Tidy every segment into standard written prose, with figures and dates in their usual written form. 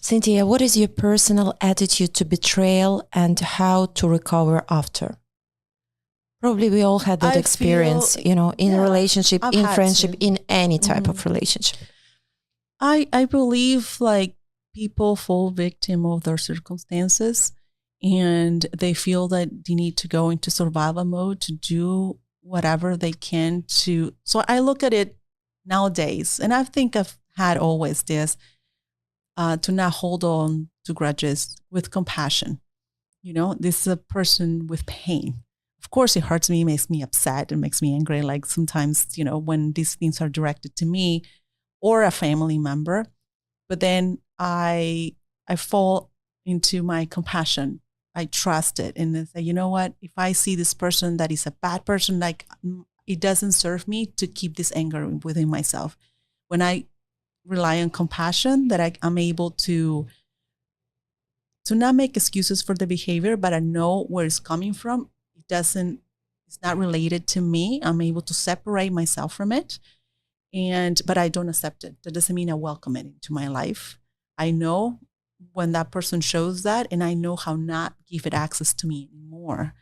Cynthia, what is your personal attitude to betrayal and how to recover after? Probably we all had that experience, in a relationship, in friendship, in any type of relationship. I believe like people fall victim of their circumstances and they feel that they need to go into survival mode to do whatever they can to. So I look at it nowadays, and I think I've had always this, to not hold on to grudges with compassion. This is a person with pain. Of course, it hurts me, makes me upset, and makes me angry. Like sometimes, when these things are directed to me or a family member, but then I fall into my compassion. I trust it and say, you know what? If I see this person that is a bad person, like it doesn't serve me to keep this anger within myself. When I rely on compassion, that I'm able to not make excuses for the behavior, but I know where it's coming from. It's not related to me. I'm able to separate myself from it. But I don't accept it. That doesn't mean I welcome it into my life. I know when that person shows that, and I know how not give it access to me anymore.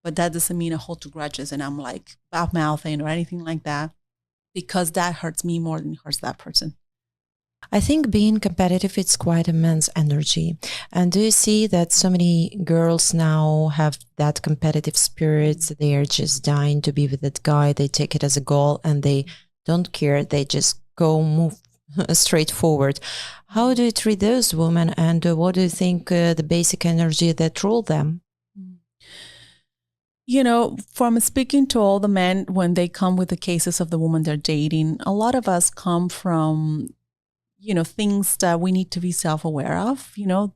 But that doesn't mean I hold to grudges and I'm like bad mouthing or anything like that, because that hurts me more than it hurts that person. I think being competitive, it's quite immense energy. And do you see that so many girls now have that competitive spirit? They are just dying to be with that guy. They take it as a goal and they don't care. They just move straight forward. How do you treat those women? And what do you think the basic energy that rule them? From speaking to all the men, when they come with the cases of the woman they're dating, a lot of us come from things that we need to be self-aware of,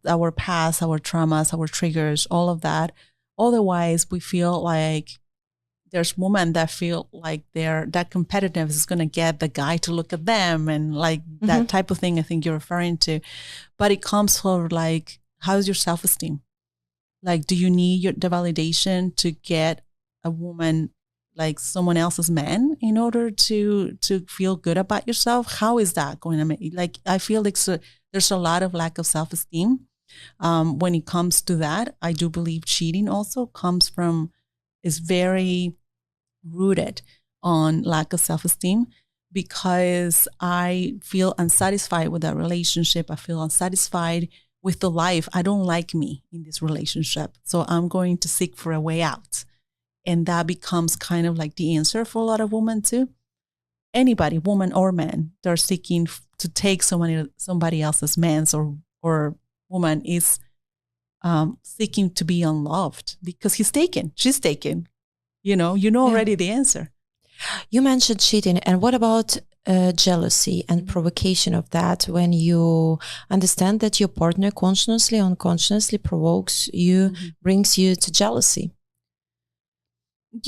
our past, our traumas, our triggers, all of that. Otherwise, we feel like there's women that feel like that competitiveness is going to get the guy to look at them and like that type of thing I think you're referring to. But it comes from like, how's your self-esteem? Like, do you need the validation to get a woman like someone else's man in order to feel good about yourself? How is that going to make, like, I feel like there's a lot of lack of self-esteem. When it comes to that, I do believe cheating also is very rooted on lack of self-esteem, because I feel unsatisfied with that relationship. I feel unsatisfied with the life. I don't like me in this relationship. So I'm going to seek for a way out. And that becomes kind of like the answer for a lot of women too. Anybody, woman or man, they're seeking to take somebody else's man's or woman is seeking to be unloved because he's taken, she's taken. Already the answer. You mentioned cheating. And what about jealousy and provocation of that, when you understand that your partner consciously, unconsciously provokes you, brings you to jealousy?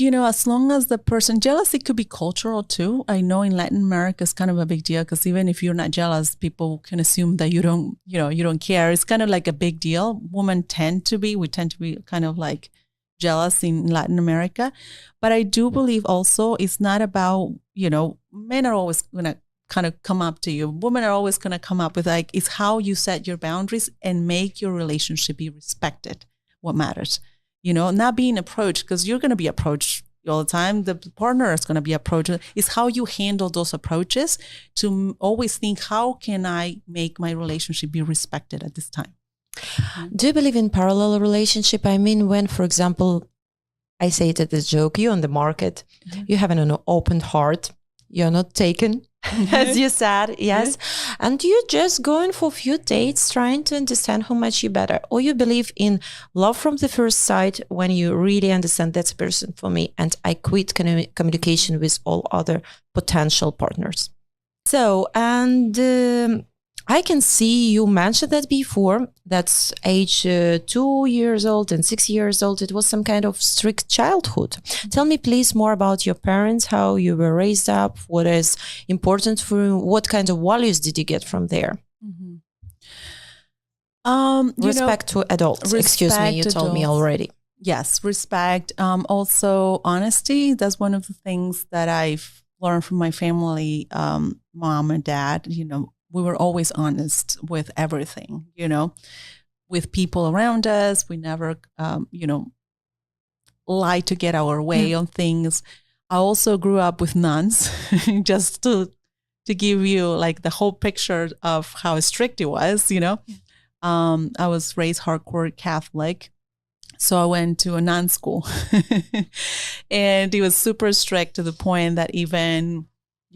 As long as the person, jealousy could be cultural too. I know in Latin America it's kind of a big deal, because even if you're not jealous, people can assume that you don't care. It's kind of like a big deal. We tend to be kind of like jealous in Latin America. But I do believe also it's not about, men are always going to kind of come up to you. Women are always going to come up with like, it's how you set your boundaries and make your relationship be respected. What matters, not being approached, because you're going to be approached all the time. The partner is going to be approached. It's how you handle those approaches to always think, how can I make my relationship be respected at this time? Do you believe in parallel relationship? I mean, when, for example, I say it as a joke, you're on the market, you have an open heart, you're not taken, as you said, yes. And you're just going for a few dates, trying to understand how much you better. Or you believe in love from the first sight, when you really understand that's a person for me, and I quit communication with all other potential partners. So, and I can see you mentioned that before. That's age 2 years old and 6 years old. It was some kind of strict childhood. Tell me, please, more about your parents, how you were raised up, what is important for you, what kind of values did you get from there? Respect to adults. Excuse me, you told me already. Yes, respect. Also, honesty. That's one of the things that I've learned from my family, mom and dad. we were always honest with everything, with people around us. We never, lie to get our way on things. I also grew up with nuns, just to give you like the whole picture of how strict it was, I was raised hardcore Catholic. So I went to a nun school and it was super strict to the point that even,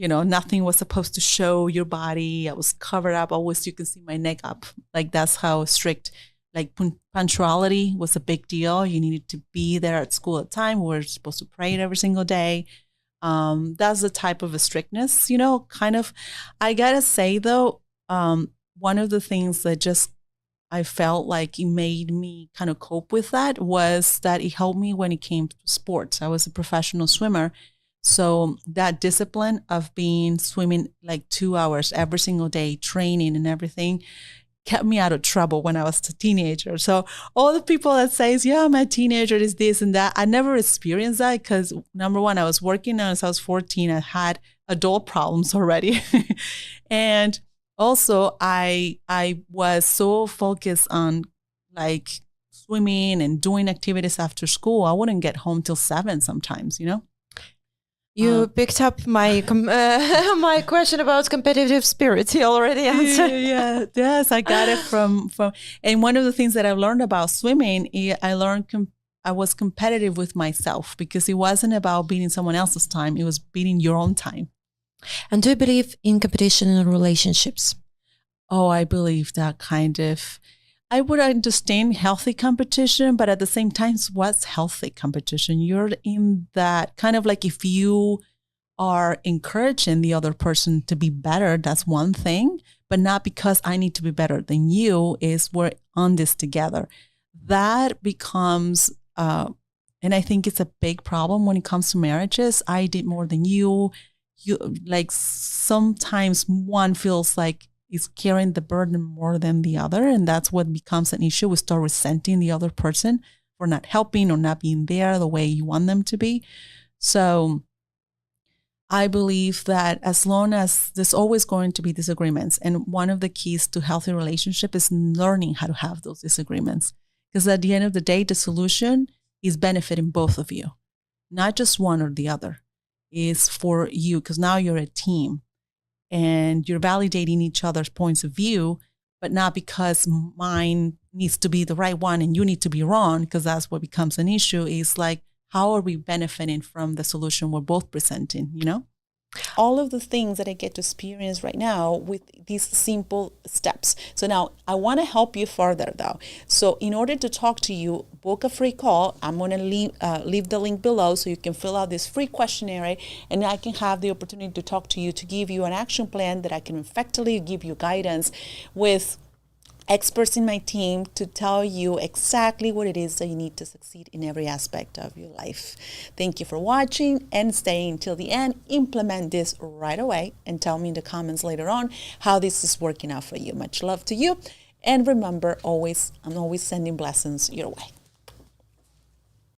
nothing was supposed to show your body. I was covered up. Always you can see my neck up. Like that's how strict, like punctuality was a big deal. You needed to be there at school at time. We were supposed to pray every single day. That's the type of a strictness, kind of. I gotta say though, one of the things that just I felt like it made me kind of cope with that was that it helped me when it came to sports. I was a professional swimmer. So that discipline of being swimming like 2 hours every single day, training and everything, kept me out of trouble when I was a teenager. So all the people that says, yeah, my teenager is this and that, I never experienced that because number one, I was working since I was 14. I had adult problems already. And also I was so focused on like swimming and doing activities after school. I wouldn't get home till 7 sometimes, You picked up my my question about competitive spirit. You already answered. Yes, I got it from. And one of the things that I learned about swimming, I learned I was competitive with myself because it wasn't about beating someone else's time; it was beating your own time. And do you believe in competition in relationships? Oh, I believe that kind of. I would understand healthy competition, but at the same time, what's healthy competition? You're in that kind of like if you are encouraging the other person to be better, that's one thing, but not because I need to be better than you, is we're on this together. That becomes, and I think it's a big problem when it comes to marriages. I did more than you. Like sometimes one feels like is carrying the burden more than the other. And that's what becomes an issue. We start resenting the other person for not helping or not being there the way you want them to be. So I believe that as long as there's always going to be disagreements, and one of the keys to healthy relationship is learning how to have those disagreements. Because at the end of the day, the solution is benefiting both of you, not just one or the other. Is for you, because now you're a team. And you're validating each other's points of view, but not because mine needs to be the right one and you need to be wrong, because that's what becomes an issue. Is like, how are we benefiting from the solution we're both presenting, All of the things that I get to experience right now with these simple steps. So now I want to help you further though. So in order to talk to you, book a free call. I'm going to leave the link below so you can fill out this free questionnaire and I can have the opportunity to talk to you, to give you an action plan that I can effectively give you guidance with experts in my team to tell you exactly what it is that you need to succeed in every aspect of your life. Thank you for watching and staying till the end. Implement this right away and tell me in the comments later on how this is working out for you. Much love to you. And remember, I'm always sending blessings your way.